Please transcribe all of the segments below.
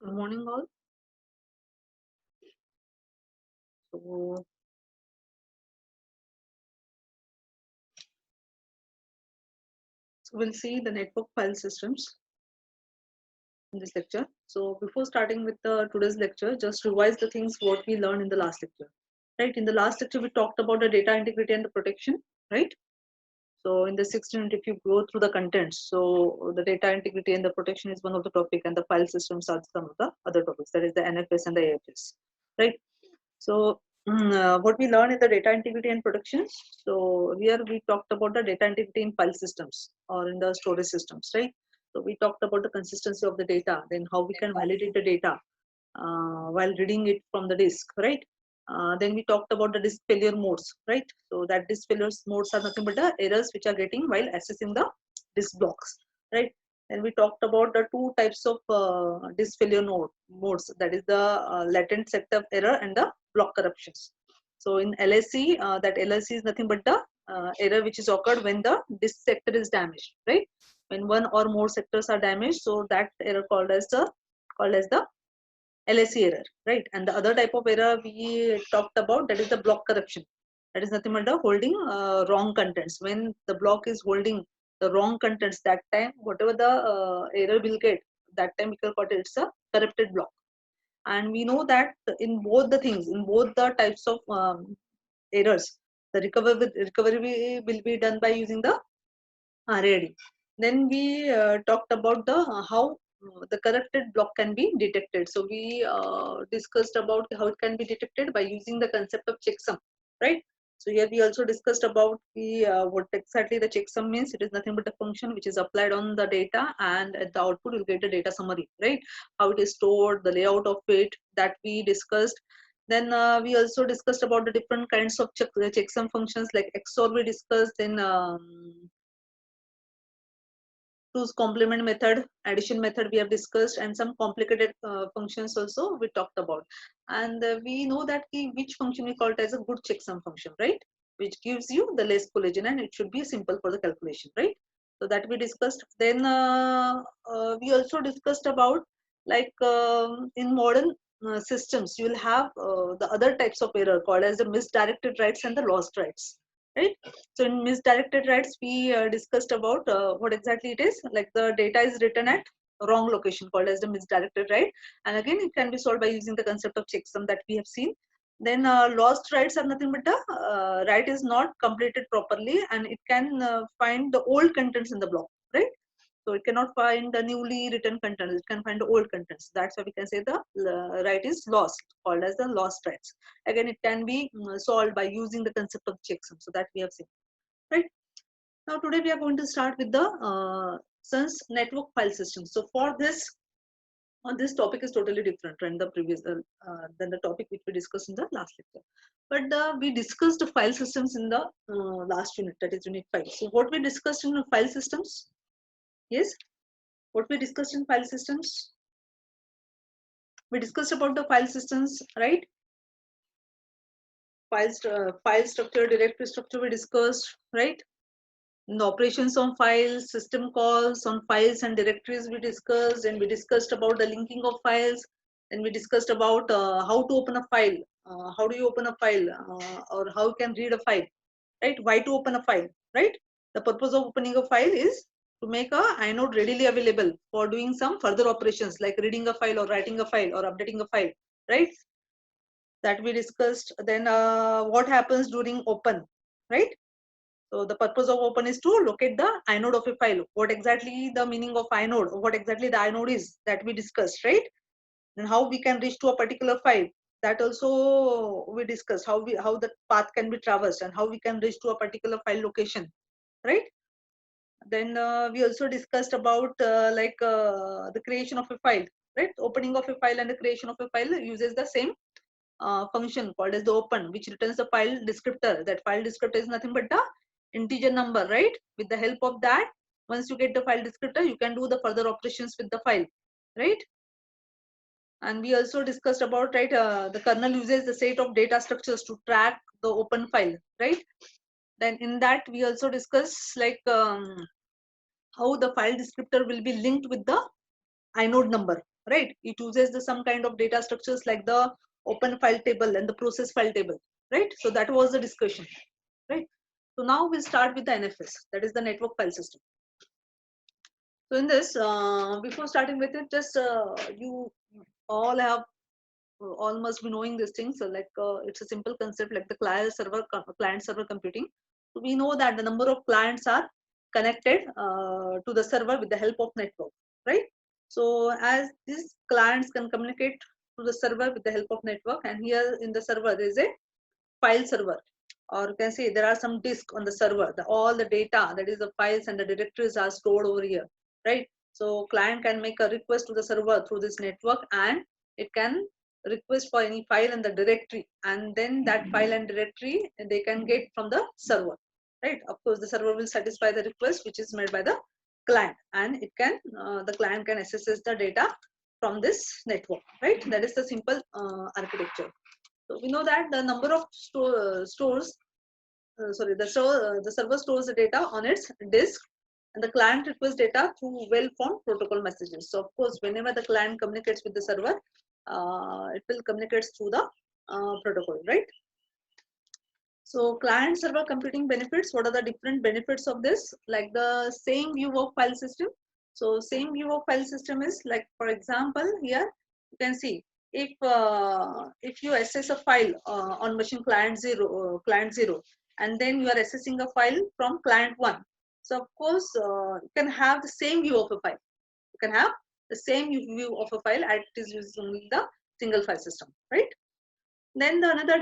Good morning, all. So, we'll see the network file systems in this lecture. So, before starting with today's lecture, just revise the things what we learned in the last lecture. Right? In the last lecture, we talked about the data integrity and the protection. Right? So, in the 16th, if you go through the contents, so the data integrity and the protection is one of the topic, and the file systems are some of the other topics. That is the NFS and the AFS. Right? So, what we learned in the data integrity and protection. So here we talked about the data integrity in file systems or in the storage systems, right? So we talked about the consistency of the data, then how we can validate the data while reading it from the disk, right? Then we talked about the disk failure modes, right? So that disk failure modes are nothing but the errors which are getting while accessing the disk blocks, right? And we talked about the two types of disk failure modes, that is the latent setup error and the block corruptions. So in LSC, that LSC is nothing but the error which is occurred when the disk sector is damaged, right? When one or more sectors are damaged, so that error called as the LSC error, right? And the other type of error we talked about, that is the block corruption. That is nothing but the holding wrong contents. When the block is holding the wrong contents, that time whatever the error will get, that time we can call it it's a corrupted block. And we know that in both the things, in both the types of errors, the recovery will be done by using the RAD. Then we talked about the how the corrupted block can be detected. So we discussed about how it can be detected by using the concept of checksum, right? So here we also discussed about the what exactly the checksum means. It is nothing but a function which is applied on the data, and at the output you'll get a data summary, right? How it is stored, the layout of it, that we discussed. Then we also discussed about the different kinds of checksum functions like XOR we discussed. Then two's complement method, addition method we have discussed, and some complicated functions also we talked about. And we know that which function we call it as a good checksum function, right? Which gives you the less collision, and it should be simple for the calculation, right? So that we discussed. Then we also discussed about like in modern systems, you will have the other types of error called as the misdirected writes and the lost writes, right? So in misdirected writes, we discussed about what exactly it is. Like the data is written at wrong location called as the misdirected write. And again, it can be solved by using the concept of checksum that we have seen. Then lost writes are nothing but the write is not completed properly, and it can find the old contents in the block, right? So it cannot find the newly written contents. It can find the old contents. That's why we can say the write is lost, called as the lost writes. Again, it can be solved by using the concept of checksum. So that we have seen, right? Now today we are going to start with the SUNS network file system. So for this topic is totally different than the previous than the topic which we discussed in the last lecture. But we discussed the file systems in the last unit, that is unit 5. So what we discussed in the file systems? Yes, what we discussed in file systems? We discussed about the file systems, right? File structure, directory structure we discussed, right? The operations on files, system calls on files and directories we discussed, and we discussed about the linking of files, and we discussed about how to open a file, how do you open a file, or how you can read a file, right? Why to open a file, right? The purpose of opening a file is to make a inode readily available for doing some further operations like reading a file or writing a file or updating a file, right? That we discussed. Then what happens during open, right? So the purpose of open is to locate the inode of a file. What exactly the meaning of inode, what exactly the inode is, that we discussed, right? And how we can reach to a particular file, that also we discussed. How the path can be traversed and how we can reach to a particular file location, right? Then we also discussed about the creation of a file, right? Opening of a file and the creation of a file uses the same function called as the open, which returns the file descriptor. That file descriptor is nothing but the integer number, right? With the help of that, once you get the file descriptor, you can do the further operations with the file, right? And we also discussed about, right, the kernel uses the set of data structures to track the open file, right? Then in that we also discuss how the file descriptor will be linked with the inode number, right? It uses some kind of data structures like the open file table and the process file table, right? So that was the discussion, right? So now we'll start with the NFS, that is the network file system. So in this, before starting with it, just you all have all must be knowing these things. So like it's a simple concept like the client server computing. So we know that the number of clients are connected to the server with the help of network, right? So as these clients can communicate to the server with the help of network, and here in the server there is a file server, or you can say there are some disk on the server. All the data, that is the files and the directories, are stored over here, right? So client can make a request to the server through this network, and it can request for any file and the directory, and then that file and directory they can get from the server, right? Of course the server will satisfy the request which is made by the client, and it can the client can access the data from this network, right? That is the simple architecture. So we know that the number of the server stores the data on its disk, and the client requests data through well-formed protocol messages. So of course, whenever the client communicates with the server, it will communicate through the protocol, right? So client server computing benefits, what are the different benefits of this? Like the same view of file system. So same view of file system is like, for example, here you can see if you access a file on machine client 0, and then you are accessing a file from client 1. So of course, you can have the same view of a file. You can have the same view of a file as it is using the single file system, right? Then the another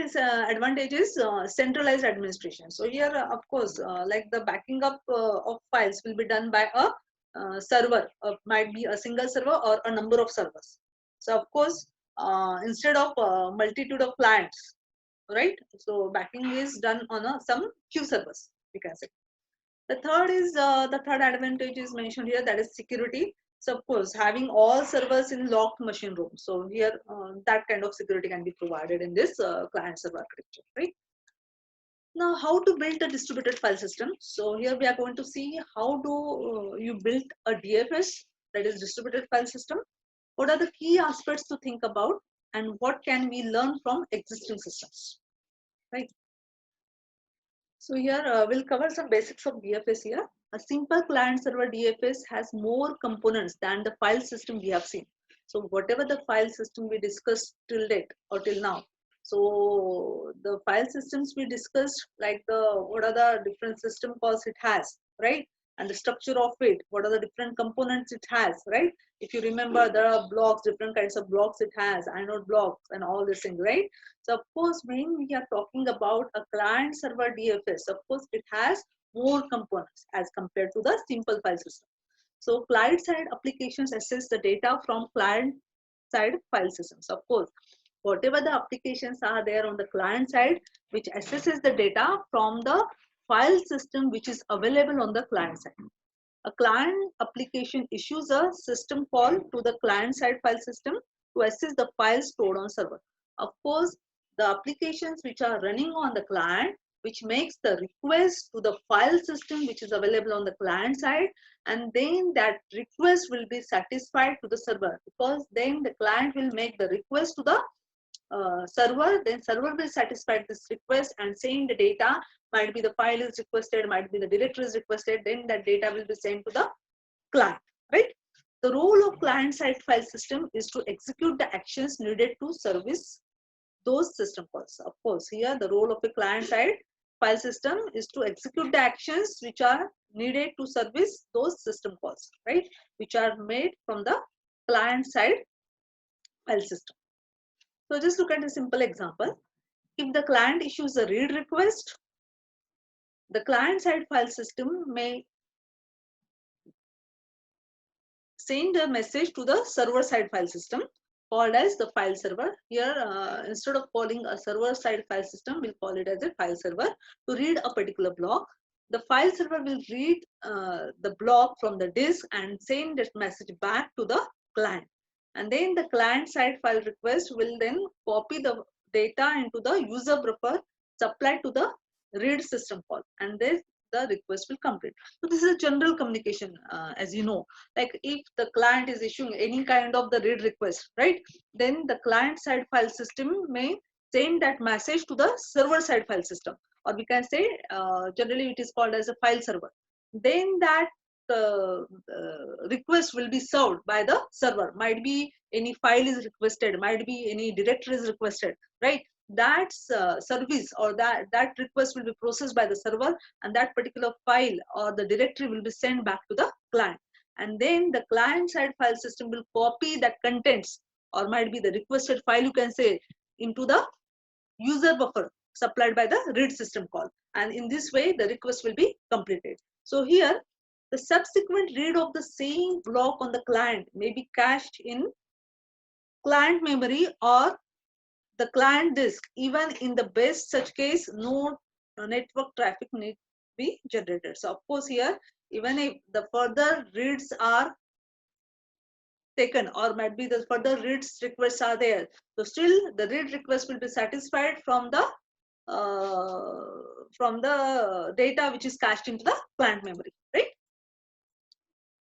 advantage is centralized administration. So here, of course, like the backing up of files will be done by a server, might be a single server or a number of servers. So of course, instead of multitude of clients, right? So backing is done on some few servers, we can say. The third advantage is mentioned here, that is security. So of course, having all servers in locked machine room. So here, that kind of security can be provided in this client server architecture, right? Now, how to build a distributed file system? So here we are going to see how do you build a DFS, that is distributed file system. What are the key aspects to think about, and what can we learn from existing systems, right? So here we'll cover some basics of DFS here. A simple client server DFS has more components than the file system we have seen. So whatever the file system we discussed till date or till now. So the file systems we discussed, like what are the different system calls it has, right? And the structure of it, what are the different components it has, right? If you remember, there are blocks, different kinds of blocks it has, inode blocks and all these things, right? So of course, when we are talking about a client server DFS, of course, it has more components as compared to the simple file system. So client side applications access the data from client side file systems. Of course, whatever the applications are there on the client side, which accesses the data from the file system which is available on the client side. A client application issues a system call to the client side file system to access the files stored on server. Of course, the applications which are running on the client, which makes the request to the file system which is available on the client side, and then that request will be satisfied to the server, because then the client will make the request to the server, then server will satisfy this request and send the data, might be the file is requested, might be the directory is requested, then that data will be sent to the client, right? The role of client side file system is to execute the actions needed to service those system calls. Of course, here the role of a client side file system is to execute the actions which are needed to service those system calls, right? Which are made from the client side file system. So just look at a simple example. If the client issues a read request, the client side file system may send a message to the server side file system called as the file server. Here, instead of calling a server side file system, we'll call it as a file server to read a particular block. The file server will read the block from the disk and send that message back to the client. And then the client side file request will then copy the data into the user buffer supplied to the read system call. And this the request will complete. So this is a general communication, as you know, like if the client is issuing any kind of the read request, right, then the client side file system may send that message to the server side file system, or we can say generally it is called as a file server. Then that request will be served by the server. Might be any file is requested, might be any directory is requested, right? That service or that request will be processed by the server, and that particular file or the directory will be sent back to the client. And then the client side file system will copy that contents, or might be the requested file, you can say, into the user buffer supplied by the read system call. And in this way, the request will be completed. So here, the subsequent read of the same block on the client may be cached in client memory or the client disk. Even in the best such case, no network traffic need be generated. So of course here, even if the further reads are taken, or might be the further reads requests are there, so still the read request will be satisfied from the data which is cached into the client memory, right?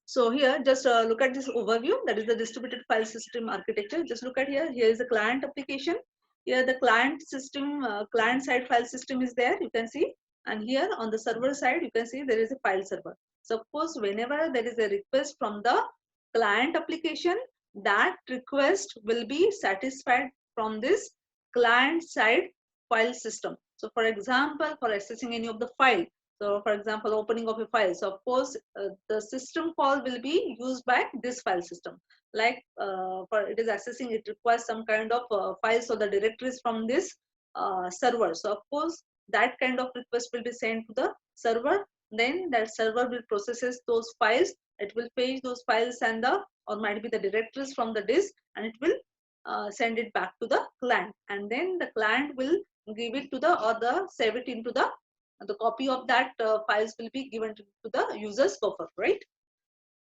So here, just look at this overview. That is the distributed file system architecture. Just look at here. Here is the client application. Here the client system, client side file system is there. You can see. And here on the server side, you can see there is a file server. So of course, whenever there is a request from the client application, that request will be satisfied from this client side file system. So for example, for accessing any of the file, so for example, opening of a file. So of course, the system call will be used by this file system. Like for it is accessing, it requires some kind of files or the directories from this server. So of course, that kind of request will be sent to the server. Then that server will processes those files. It will fetch those files and the, or might be the directories from the disk, and it will send it back to the client. And then the client will give it to the, or the save it into the copy of that files will be given to the user's buffer, right?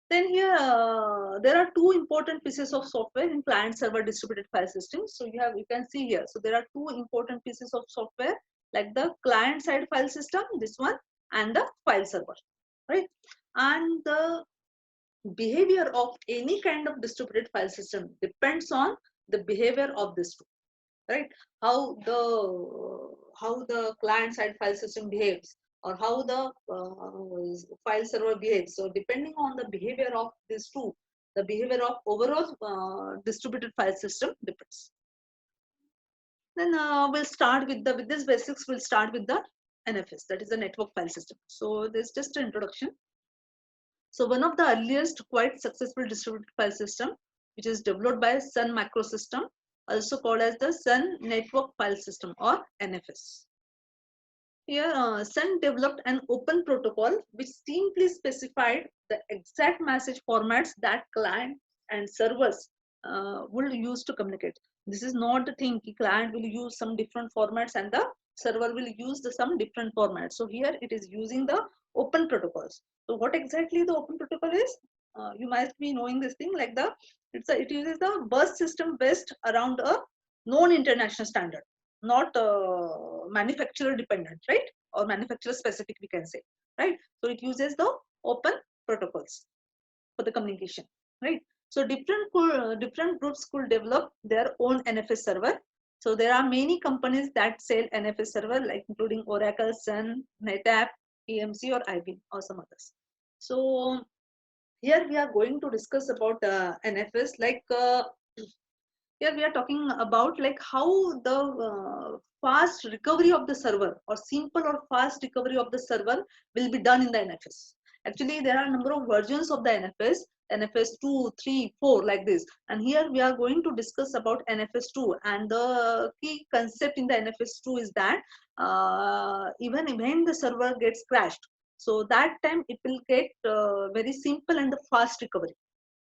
Then here there are two important pieces of software in client server distributed file system. So you can see here. So there are two important pieces of software, like the client side file system, this one, and the file server, right? And the behavior of any kind of distributed file system depends on the behavior of this two, right? How the client side file system behaves, or how the file server behaves. So depending on the behavior of these two, the behavior of overall distributed file system depends. Then we'll start with this basics. We'll start with the NFS, that is the network file system. So there's just an introduction. So one of the earliest quite successful distributed file system, which is developed by Sun Microsystem, also called as the Sun Network File System, or NFS. Here, Sun developed an open protocol which simply specified the exact message formats that clients and servers will use to communicate. This is not the thing, the client will use some different formats and the server will use some different formats. So here it is using the open protocols. So what exactly the open protocol is? You must be knowing this thing, like it uses the bus system based around a known international standard, not manufacturer dependent, right? Or manufacturer specific, we can say, right? So it uses the open protocols for the communication, right? So different groups could develop their own NFS server. So there are many companies that sell NFS server, like including Oracle, Sun, NetApp, EMC, or IBM, or some others. So here we are going to discuss about NFS, like here we are talking about like how the fast recovery of the server, or simple or fast recovery of the server, will be done in the NFS. Actually, there are a number of versions of the NFS, NFS 2, 3, 4, like this. And here we are going to discuss about NFS 2. And the key concept in the NFS 2 is that even when the server gets crashed, so that time it will get very simple and fast recovery,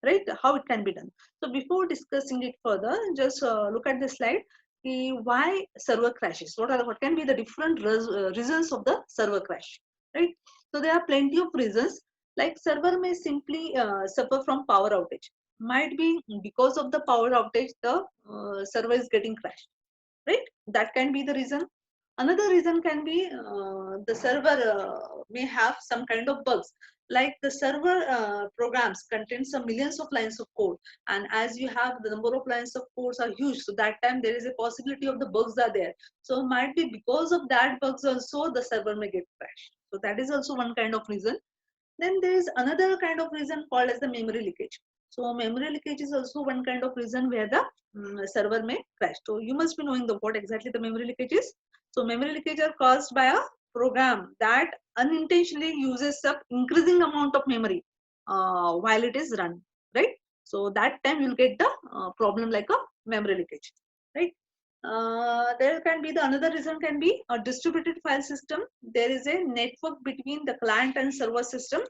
right? How it can be done. So before discussing it further, just look at the slide. Why server crashes? What can be the different reasons of the server crash, right? So there are plenty of reasons. Like server may simply suffer from power outage. Might be because of the power outage, the server is getting crashed, right? That can be the reason. Another reason can be the server may have some kind of bugs. Like the server programs contain some millions of lines of code, and as you have the number of lines of codes are huge, so that time there is a possibility of the bugs are there. So might be because of that bugs also the server may get crashed. So that is also one kind of reason. Then there is another kind of reason called as the memory leakage. So memory leakage is also one kind of reason where the server may crash. So you must be knowing the what exactly the memory leakage is. So memory leakage are caused by a program that unintentionally uses up increasing amount of memory while it is run, right? So that time you'll get the problem like a memory leakage, right? There can be the another reason can be a distributed file system. There is a network between the client and server system,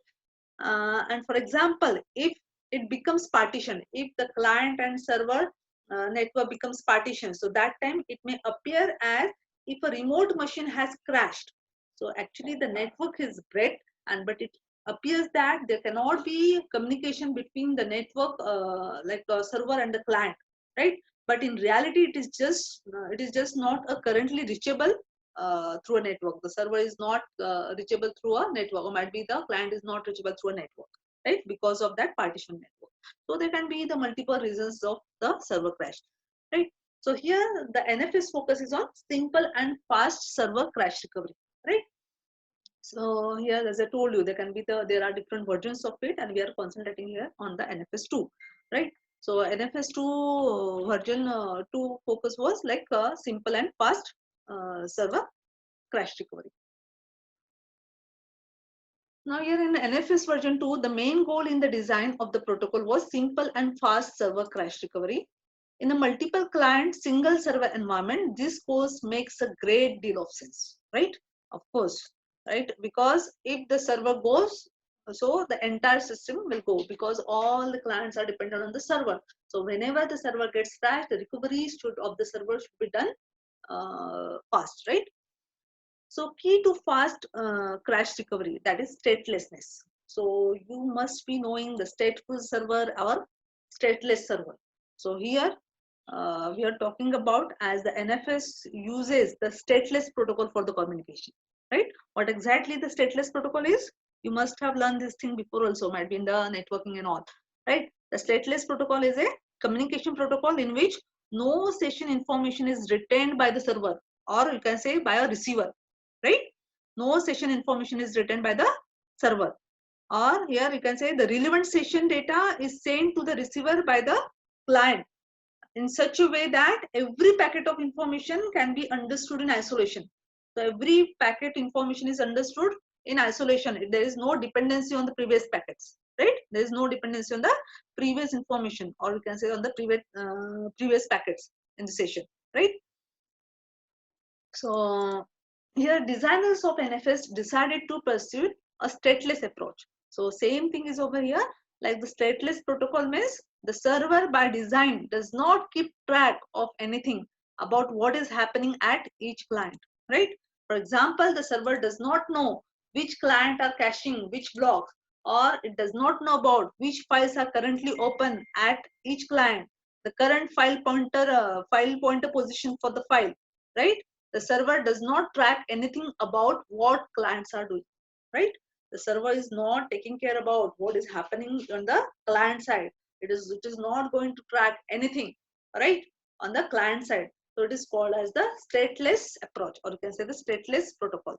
and for example, if it becomes partition, if the client and server network becomes partition, so that time it may appear as if a remote machine has crashed. So actually the network is break, and but it appears that there cannot be communication between the network like the server and the client, right? But in reality it is just not a currently reachable through a network. The server is not reachable through a network, or might be the client is not reachable through a network, right? Because of that partition network. So there can be the multiple reasons of the server crash, right? So here the NFS focuses on simple and fast server crash recovery, right? So here, as I told you, there are different versions of it, and we are concentrating here on the NFS2, right? So NFS2 version 2 focus was like simple and fast server crash recovery. Now here in NFS version 2, the main goal in the design of the protocol was simple and fast server crash recovery. In a multiple client single server environment, this course makes a great deal of sense, right? Of course, right? Because if the server goes, so the entire system will go, because all the clients are dependent on the server. So whenever the server gets crashed, the recovery of the server should be done fast, right? So key to fast crash recovery, that is statelessness. So you must be knowing the stateful server or stateless server. So here we are talking about as the NFS uses the stateless protocol for the communication, right? What exactly the stateless protocol is? You must have learned this thing before also, might be in the networking and all, right? The stateless protocol is a communication protocol in which no session information is retained by the server, or you can say by a receiver, right? No session information is written by the server, or here you can say the relevant session data is sent to the receiver by the client in such a way that every packet of information can be understood in isolation. So every packet information is understood in isolation. There is no dependency on the previous packets, right? There is no dependency on the previous information, or you can say on the previous packets in the session, right? So here designers of NFS decided to pursue a stateless approach. So same thing is over here, like the stateless protocol means the server by design does not keep track of anything about what is happening at each client, right? For example, the server does not know which client are caching which block, or it does not know about which files are currently open at each client, the current file pointer position for the file, right? The server does not track anything about what clients are doing, right? The server is not taking care about what is happening on the client side. It is not going to track anything, right, on the client side. So it is called as the stateless approach, or you can say the stateless protocol.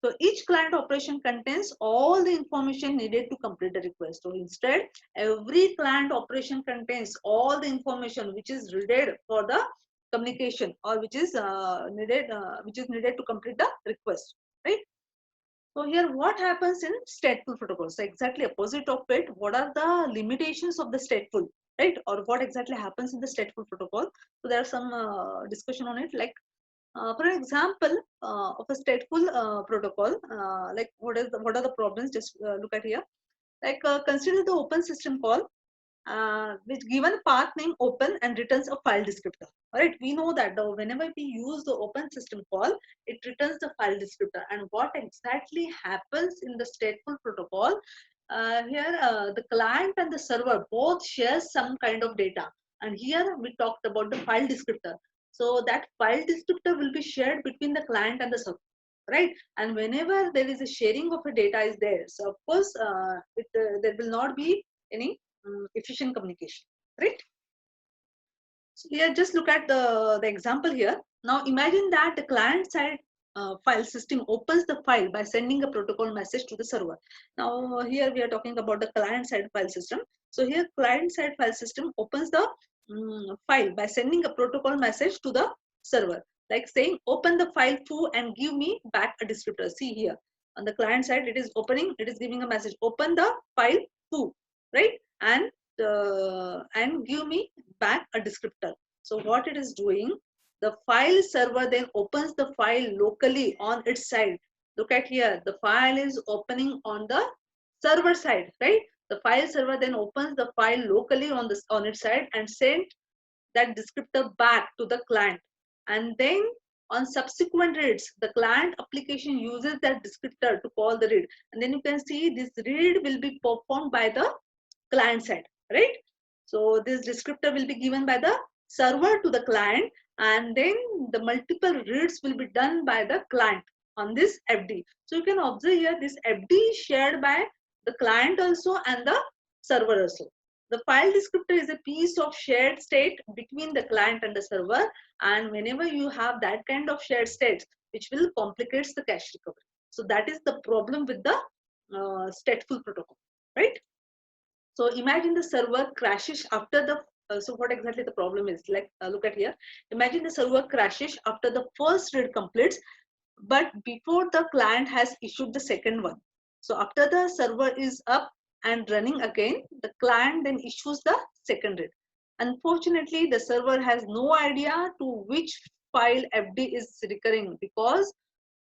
So each client operation contains all the information needed to complete the request. So instead, every client operation contains all the information which is needed for the communication, or which is needed to complete the request, right? So here what happens in stateful protocols? So exactly opposite of it, what are the limitations of the stateful, right? Or what exactly happens in the stateful protocol? So there's some discussion on it, like for example, of a stateful protocol, like what are the problems? Just look at here. Like consider the open system call, which given path name open and returns a file descriptor. All right, we know that whenever we use the open system call, it returns the file descriptor. And what exactly happens in the stateful protocol? Here, the client and the server both share some kind of data. And here we talked about the file descriptor. So that file descriptor will be shared between the client and the server, right? And whenever there is a sharing of a data is there, so of course there will not be any efficient communication, right? So here, just look at the example here. Now imagine that the client side file system opens the file by sending a protocol message to the server. Now here we are talking about the client side file system. So here client side file system opens the file by sending a protocol message to the server, like saying open the file foo and give me back a descriptor. See here on the client side, it is opening, it is giving a message, open the file foo, right? And give me back a descriptor. So what it is doing, the file server then opens the file locally on its side. Look at here, the file is opening on the server side, right? The file server then opens the file locally on its side and send that descriptor back to the client. And then on subsequent reads, the client application uses that descriptor to call the read. And then you can see this read will be performed by the client side, right? So this descriptor will be given by the server to the client, and then the multiple reads will be done by the client on this FD. So you can observe here this FD is shared by the client also and the server also. The file descriptor is a piece of shared state between the client and the server, and whenever you have that kind of shared states, which will complicates the cache recovery. So that is the problem with the stateful protocol, right? So imagine the server crashes after the, so what exactly the problem is, like look at here. Imagine the server crashes after the first read completes, but before the client has issued the second one. So after the server is up and running again, the client then issues the second read. Unfortunately, the server has no idea to which file FD is recurring, because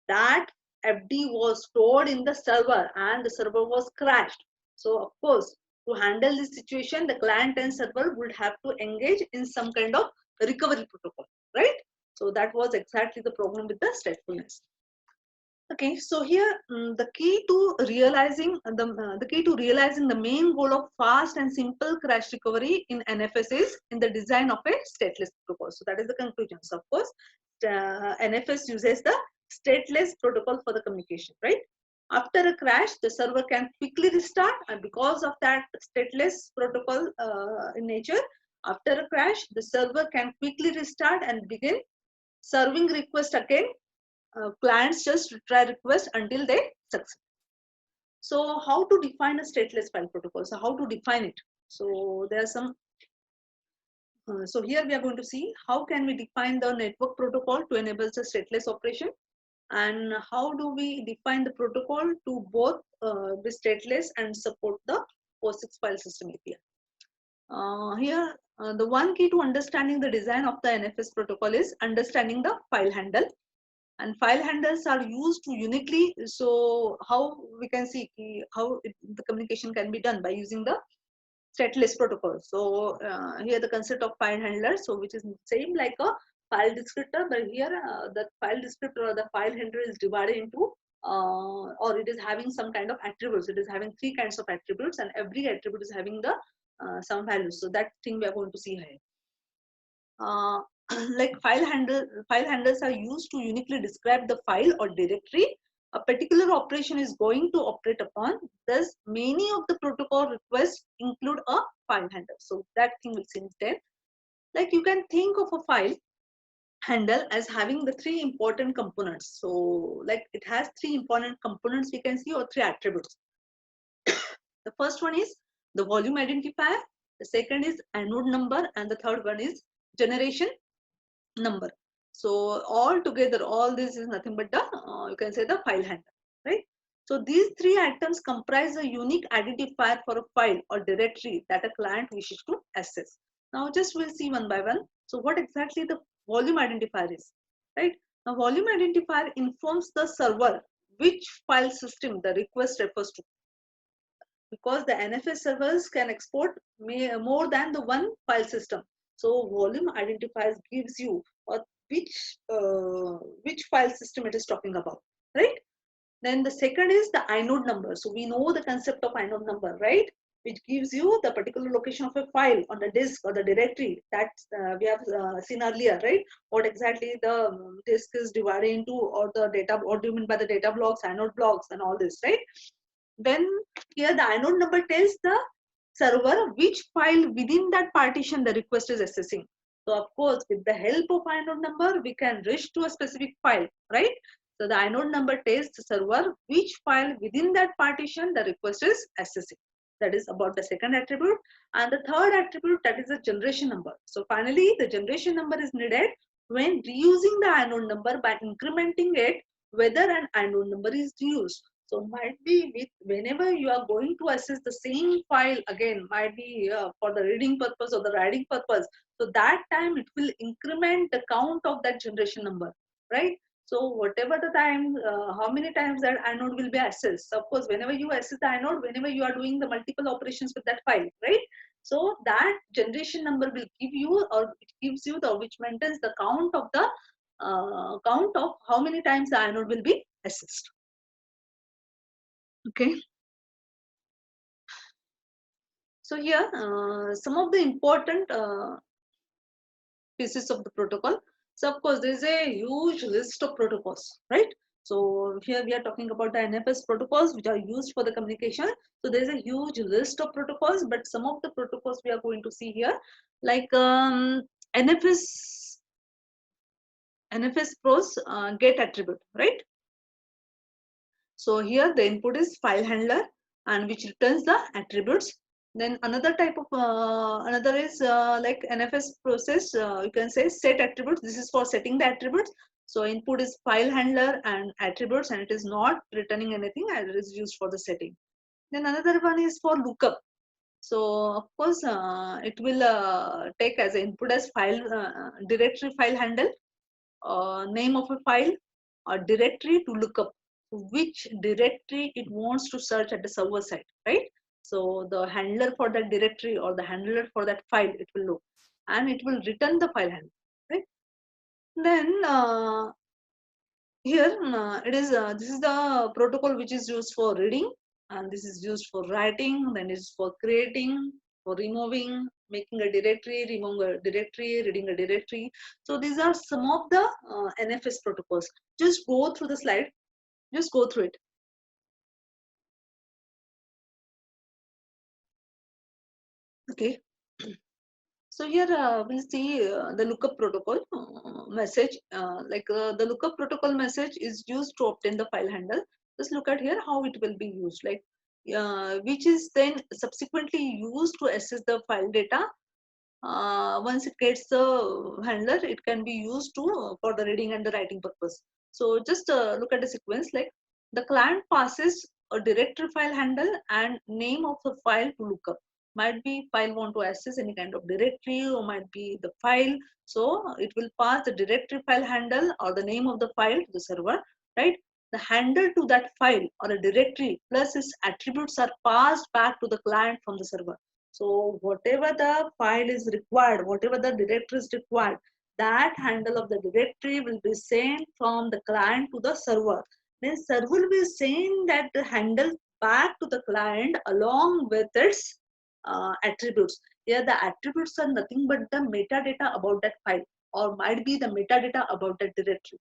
that FD was stored in the server and the server was crashed. So of course, to handle this situation, the client and server would have to engage in some kind of recovery protocol, right? So that was exactly the problem with the statefulness. Okay, so here the key to realizing the main goal of fast and simple crash recovery in NFS is in the design of a stateless protocol. So that is the conclusion. So of course, NFS uses the stateless protocol for the communication, right? After a crash, the server can quickly restart, and because of that stateless protocol in nature, after a crash, the server can quickly restart and begin serving request again. Clients just try request until they succeed. So how to define a stateless file protocol? So how to define it? So there are some, so here we are going to see how can we define the network protocol to enable the stateless operation, and how do we define the protocol to both be stateless and support the POSIX file system API. Here, the one key to understanding the design of the NFS protocol is understanding the file handle. And file handles are used to uniquely, so how we can see how the communication can be done by using the stateless protocol. So here the concept of file handler, so which is same like a file descriptor, but here the file descriptor or the file handler is divided into or it is having some kind of attributes. It is having three kinds of attributes, and every attribute is having the some values. So that thing we are going to see here. Like file handlers are used to uniquely describe the file or directory a particular operation is going to operate upon. Thus, many of the protocol requests include a file handler. So that thing we'll see instead. Like you can think of a file handle as having the three important components. So like it has three important components we can see, or three attributes. The first one is the volume identifier, the second is inode number, and the third one is generation number. So all together, all this is nothing but the you can say the file handler, right? So these three items comprise a unique identifier for a file or directory that a client wishes to access. Now just we'll see one by one. So what exactly the volume identifier is, right? Now volume identifier informs the server which file system the request refers to, because the NFS servers can export more than the one file system. So volume identifiers gives you which file system it is talking about, right? Then the second is the inode number. So we know the concept of inode number, right? which gives you the particular location of a file on the disk or the directory that we have seen earlier, right? What exactly the disk is divided into, or the data, what do you mean by the data blocks, inode blocks, and all this, right? Then here the inode number tells the server which file within that partition the request is accessing. So of course, with the help of inode number, we can reach to a specific file, right? So the inode number tells the server which file within that partition the request is accessing. That is about the second attribute. And the third attribute, that is the generation number. So finally, the generation number is needed when reusing the inode number by incrementing it, whether an inode number is used. So might be with whenever you are going to access the same file again, might be for the reading purpose or the writing purpose. So that time it will increment the count of that generation number, right? So whatever the time, how many times that inode will be accessed. Of course, whenever you access the inode, whenever you are doing the multiple operations with that file, right? So that generation number will give you, or it gives you the, which maintains the count of the count of how many times the inode will be accessed. Okay. So here, some of the important pieces of the protocol. So of course, there is a huge list of protocols, right? So here we are talking about the NFS protocols which are used for the communication. So there is a huge list of protocols, but some of the protocols we are going to see here, like NFS pros get attribute, right? So here the input is file handler, and which returns the attributes. Then another type of another is like NFS process. You can say set attributes. This is for setting the attributes. So input is file handler and attributes, and it is not returning anything, and it is used for the setting. Then another one is for lookup. So of course it will take as input as file directory file handle, name of a file, or directory to look up which directory it wants to search at the server side, right? So the handler for that directory or the handler for that file, it will look, and it will return the file handler, right? Then here it is this is the protocol which is used for reading, and this is used for writing, then it is for creating, for removing, making a directory, removing a directory, reading a directory. So these are some of the NFS protocols. Just go through the slide, just go through it. Okay. So here we'll see the lookup protocol message. The lookup protocol message is used to obtain the file handle. Just look at here how it will be used, like which is then subsequently used to access the file data. Once it gets the handler, it can be used to for the reading and the writing purpose. So just look at the sequence, like the client passes a directory file handle and name of the file to look up. Might be file want to access any kind of directory, or might be the file. So it will pass the directory file handle or the name of the file to the server, right? The handle to that file or a directory plus its attributes are passed back to the client from the server. So whatever the file is required, whatever the directory is required, that handle of the directory will be sent from the client to the server. Then server will be send that handle back to the client along with its attributes. Here the attributes are nothing but the metadata about that file, or might be the metadata about that directory,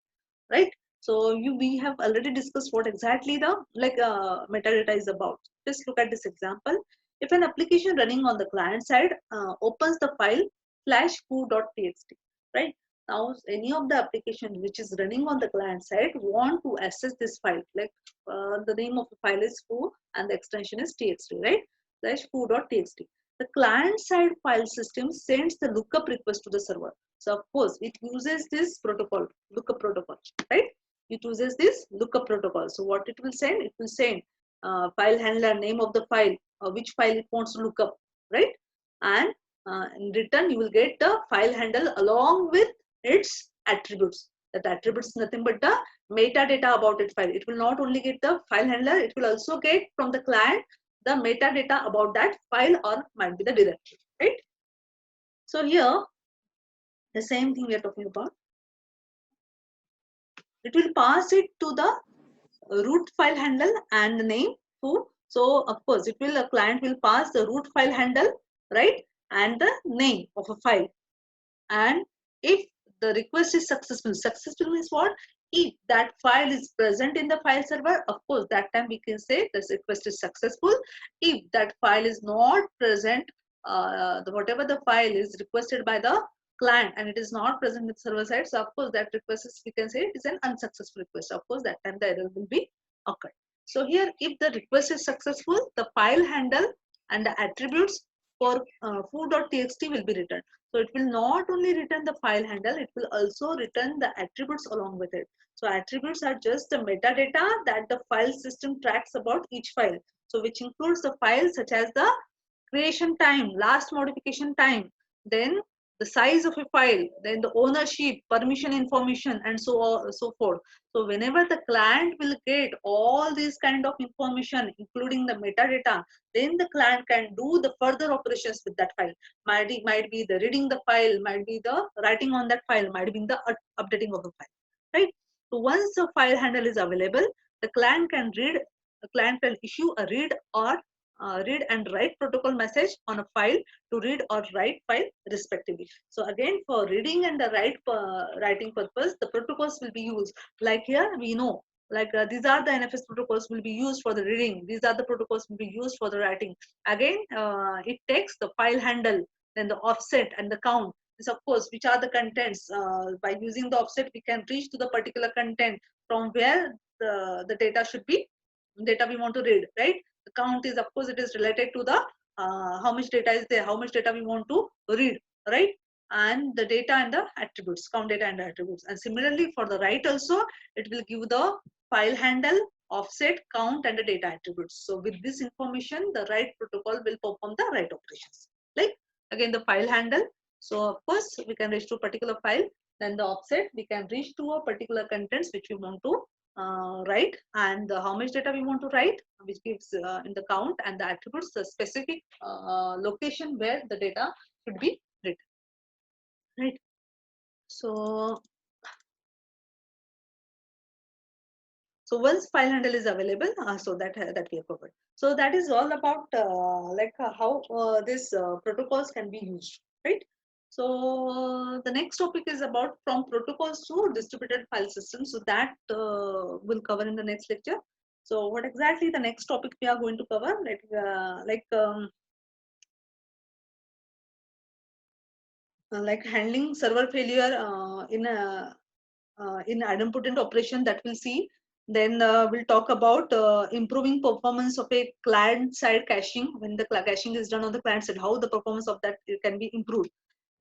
right? So we have already discussed what exactly the metadata is about. Just look at this example. If an application running on the client side opens the file /foo.txt, right? Now any of the application which is running on the client side want to access this file, like the name of the file is foo and the extension is txt, right? /foo.txt. The client side file system sends the lookup request to the server. So of course it uses this protocol, lookup protocol, right? It uses this lookup protocol. So what it will send? It will send file handler, name of the file, which file it wants to look up, right? And in return, you will get the file handle along with its attributes. That attributes is nothing but the metadata about its file. It will not only get the file handler, it will also get from the client the metadata about that file, or might be the directory, right? So here, the same thing we are talking about. It will pass it to the root file handle and the name foo. So of course, it will, a client will pass the root file handle, right, and the name of a file. And if the request is successful means what? If that file is present in the file server, of course, that time we can say this request is successful. If that file is not present, whatever the file is requested by the client and it is not present with server side, so of course that request is, we can say it is an unsuccessful request. Of course, that time the error will be occurred. So here, if the request is successful, the file handle and the attributes for foo.txt will be returned. So it will not only return the file handle, it will also return the attributes along with it. So attributes are just the metadata that the file system tracks about each file. So which includes the files such as the creation time, last modification time, then the size of a file, then the ownership, permission information, and so on, so forth. So whenever the client will get all these kind of information, including the metadata, then the client can do the further operations with that file. Might be the reading the file, might be the writing on that file, might be the updating of the file, right? So once the file handle is available, the client can read, the client can issue a read or read and write protocol message on a file to read or write file respectively. So again, for reading and the writing purpose, the protocols will be used. Like here we know, like these are the NFS protocols will be used for the reading. These are the protocols will be used for the writing. Again, it takes the file handle, then the offset and the count. This of course, which are the contents. By using the offset, we can reach to the particular content from where the data should be, data we want to read, right? The count is, of course, it is related to the how much data is there, how much data we want to read, right? And the data and the attributes, count data and attributes. And similarly for the write also, it will give the file handle, offset, count, and the data attributes. So with this information, the write protocol will perform the write operations. Like again, the file handle. So of course, we can reach to a particular file. Then the offset, we can reach to a particular contents which we want to write, and how much data we want to write, which gives in the count, and the attributes the specific location where the data should be written, right? So so once file handle is available, so that we have covered. So that is all about how these protocols can be used, right? So the next topic is about from protocols to distributed file systems. So that will cover in the next lecture. So what exactly the next topic we are going to cover? Like handling server failure in idempotent operation, that we'll see. Then we'll talk about improving performance of a client side caching. When the caching is done on the client side, how the performance of that can be improved.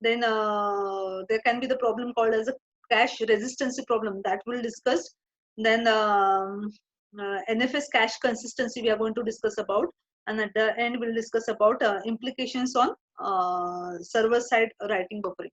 Then there can be the problem called as a cache resistancy problem, that we'll discuss. Then NFS cache consistency we are going to discuss about. And at the end, we'll discuss about implications on server side writing buffering.